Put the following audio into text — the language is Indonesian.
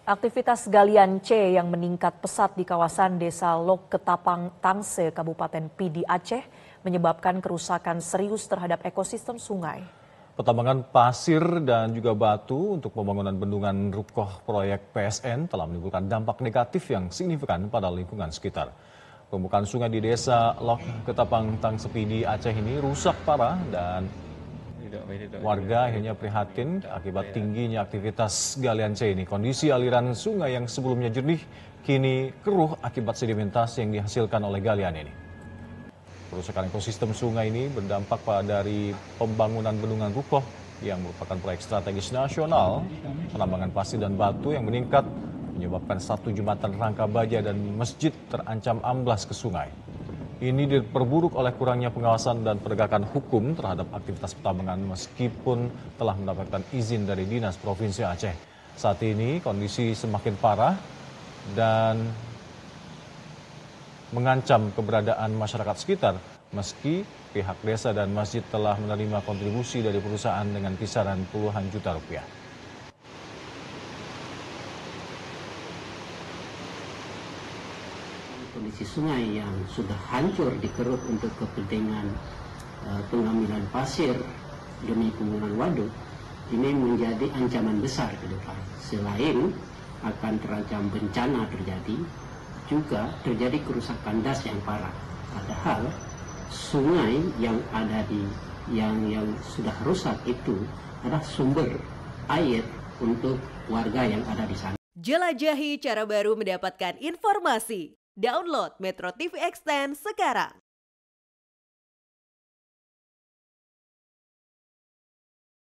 Aktivitas galian C yang meningkat pesat di kawasan Desa Lok Ketapang Tangse, Kabupaten Pidi Aceh, menyebabkan kerusakan serius terhadap ekosistem sungai. Pertambangan pasir dan juga batu untuk pembangunan bendungan Rukoh proyek PSN telah menimbulkan dampak negatif yang signifikan pada lingkungan sekitar. Permukaan sungai di Desa Lok Ketapang Tangse Pidi Aceh ini rusak parah dan warga akhirnya prihatin akibat tingginya aktivitas galian C ini. Kondisi aliran sungai yang sebelumnya jernih kini keruh akibat sedimentasi yang dihasilkan oleh galian ini. Kerusakan ekosistem sungai ini berdampak dari pembangunan bendungan Rukoh yang merupakan proyek strategis nasional. Penambangan pasir dan batu yang meningkat menyebabkan satu jembatan rangka baja dan masjid terancam amblas ke sungai. Ini diperburuk oleh kurangnya pengawasan dan penegakan hukum terhadap aktivitas pertambangan meskipun telah mendapatkan izin dari Dinas Provinsi Aceh. Saat ini kondisi semakin parah dan mengancam keberadaan masyarakat sekitar meski pihak desa dan masjid telah menerima kontribusi dari perusahaan dengan kisaran puluhan juta rupiah. Kondisi sungai yang sudah hancur dikeruk untuk kepentingan pengambilan pasir demi pembangunan waduk ini menjadi ancaman besar ke depan. Selain akan terancam bencana terjadi, juga terjadi kerusakan das yang parah. Padahal sungai yang ada yang sudah rusak itu adalah sumber air untuk warga yang ada di sana. Jelajahi cara baru mendapatkan informasi. Download Metro TV Extend sekarang.